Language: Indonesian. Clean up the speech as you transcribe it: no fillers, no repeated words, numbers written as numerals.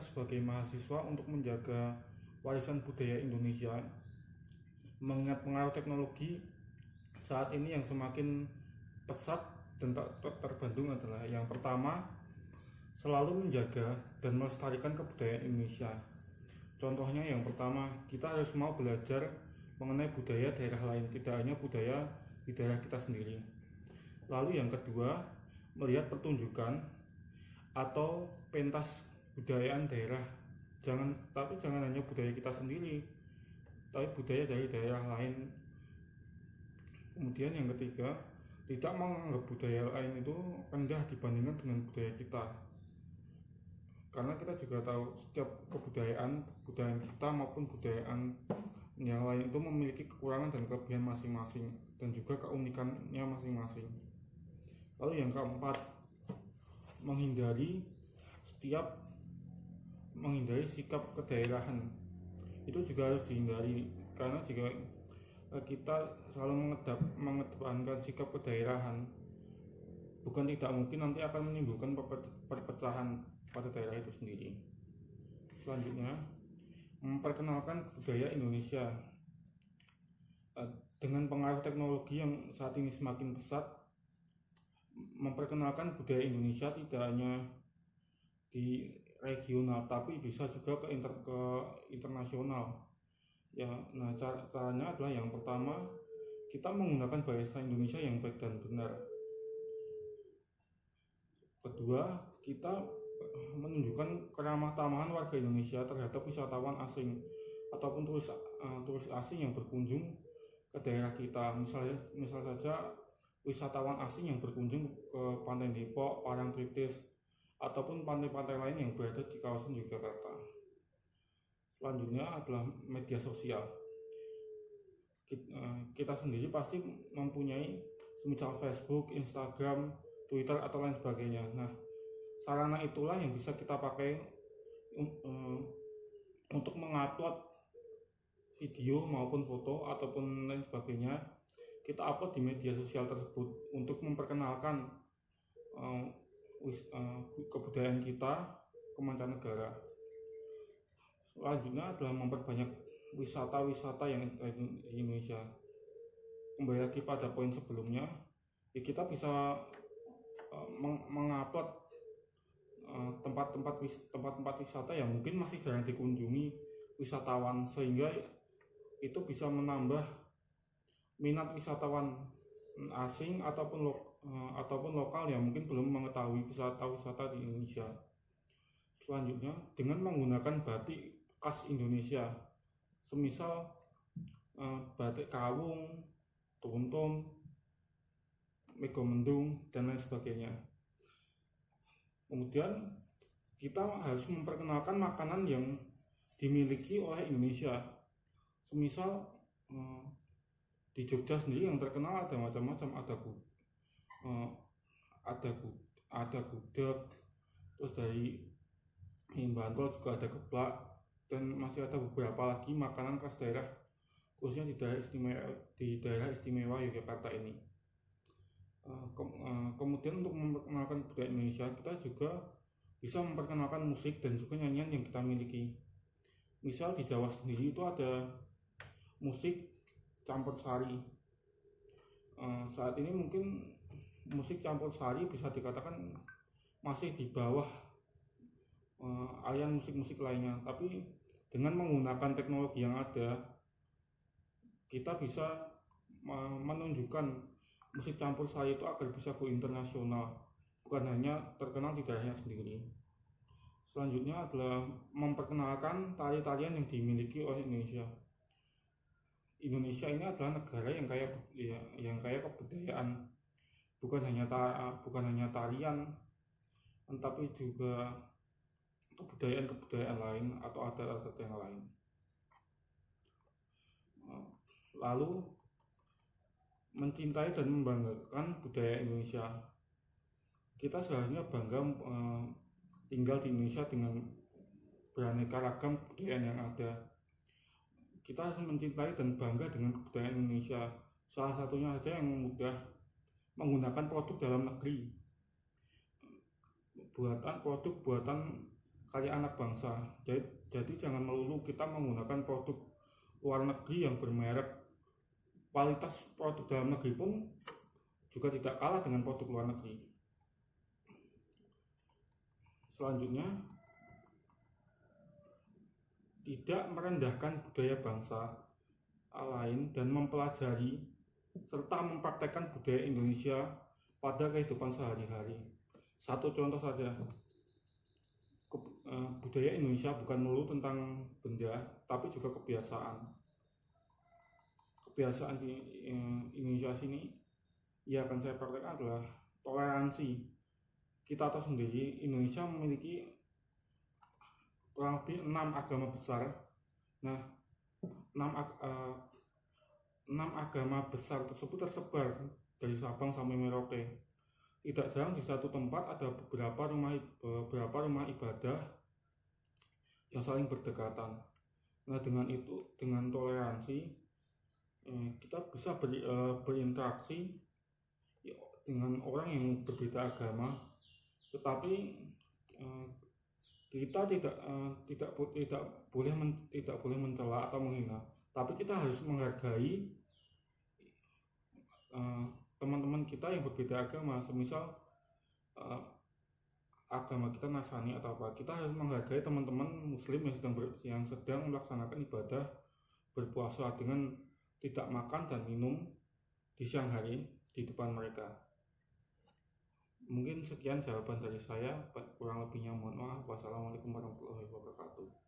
sebagai mahasiswa untuk menjaga warisan budaya Indonesia. Mengingat pengaruh teknologi saat ini yang semakin pesat dan terbendung adalah yang pertama, selalu menjaga dan melestarikan kebudayaan Indonesia. Contohnya yang pertama, kita harus mau belajar mengenai budaya daerah lain, tidak hanya budaya di daerah kita sendiri. Lalu yang kedua, melihat pertunjukan atau pentas budayaan daerah. Tapi jangan hanya budaya kita sendiri, tapi budaya dari daerah lain. Kemudian yang ketiga, tidak menganggap budaya lain itu rendah dibandingkan dengan budaya kita. Karena kita juga tahu setiap budaya kita maupun budayaan yang lain itu memiliki kekurangan dan kelebihan masing-masing dan juga keunikannya masing-masing. Lalu yang keempat, menghindari sikap kedaerahan. Itu juga harus dihindari, karena jika kita selalu mengedepankan sikap kedaerahan, bukan tidak mungkin nanti akan menimbulkan perpecahan pada daerah itu sendiri. Selanjutnya, memperkenalkan budaya Indonesia. Dengan pengaruh teknologi yang saat ini semakin pesat, memperkenalkan budaya Indonesia tidak hanya di regional tapi bisa juga ke internasional. Ya, nah caranya adalah yang pertama, kita menggunakan bahasa Indonesia yang baik dan benar. Kedua, kita menunjukkan keramah tamahan warga Indonesia terhadap wisatawan asing ataupun turis asing yang berkunjung ke daerah kita. Misal saja wisatawan asing yang berkunjung ke Pantai Depok, Parangtritis, ataupun pantai-pantai lain yang berada di kawasan Yogyakarta. Selanjutnya adalah media sosial. Kita sendiri pasti mempunyai semisal Facebook, Instagram, Twitter, atau lain sebagainya. Nah, sarana itulah yang bisa kita pakai untuk mengupload video maupun foto ataupun lain sebagainya. Kita upload di media sosial tersebut untuk memperkenalkan kebudayaan kita ke mancanegara. Selanjutnya adalah memperbanyak wisata-wisata yang ada di Indonesia. Kembali lagi pada poin sebelumnya, ya kita bisa mengupload tempat-tempat wisata yang mungkin masih jarang dikunjungi wisatawan, sehingga itu bisa menambah minat wisatawan asing ataupun lokal yang mungkin belum mengetahui wisata-wisata di Indonesia. Selanjutnya, dengan menggunakan batik khas Indonesia, semisal batik Kawung, Tuntung, Megomendung, dan lain sebagainya. Kemudian kita harus memperkenalkan makanan yang dimiliki oleh Indonesia. Semisal di Jogja sendiri yang terkenal ada macam-macam, ada gudeg, terus dari Bantul juga ada geplak, dan masih ada beberapa lagi makanan khas daerah, khususnya di daerah istimewa Yogyakarta ini. Kemudian untuk memperkenalkan budaya Indonesia, kita juga bisa memperkenalkan musik dan juga nyanyian yang kita miliki. Misal di Jawa sendiri itu ada musik campur sari. Saat ini mungkin musik campur sari bisa dikatakan masih di bawah aliran musik-musik lainnya, tapi dengan menggunakan teknologi yang ada, kita bisa menunjukkan musik campur sari itu agar bisa go internasional, bukan hanya terkenal di daerahnya sendiri. Selanjutnya adalah memperkenalkan tari-tarian yang dimiliki oleh Indonesia. Indonesia ini adalah negara yang kaya kebudayaan, bukan hanya tarian, tetapi juga kebudayaan lain atau adat-adat yang lain. Lalu mencintai dan membanggakan budaya Indonesia. Kita seharusnya bangga tinggal di Indonesia dengan beraneka ragam kebudayaan yang ada. Kita harus mencintai dan bangga dengan kebudayaan Indonesia. Salah satunya saja yang mudah, menggunakan produk dalam negeri, produk buatan karya anak bangsa. Jadi jangan melulu kita menggunakan produk luar negeri yang bermerek. Kualitas produk dalam negeri pun juga tidak kalah dengan produk luar negeri. Selanjutnya, tidak merendahkan budaya bangsa lain dan mempelajari serta mempraktekkan budaya Indonesia pada kehidupan sehari-hari. Satu contoh saja, budaya Indonesia bukan melulu tentang benda, tapi juga kebiasaan. Kebiasaan di Indonesia sini yang akan saya praktekkan adalah toleransi. Kita tahu sendiri, Indonesia memiliki kurang lebih 6 agama besar. Nah, 6 agama besar tersebut tersebar dari Sabang sampai Merauke. Tidak jarang di satu tempat ada beberapa rumah ibadah yang saling berdekatan. Nah, dengan toleransi kita bisa berinteraksi dengan orang yang berbeda agama, tetapi kita tidak boleh mencela atau menghina, tapi kita harus menghargai teman-teman kita yang berbeda agama. Semisal agama kita Nasrani atau apa, kita harus menghargai teman-teman Muslim yang sedang melaksanakan ibadah berpuasa dengan tidak makan dan minum di siang hari di depan mereka. Mungkin sekian jawaban dari saya, kurang lebihnya mohon maaf. Wassalamualaikum warahmatullahi wabarakatuh.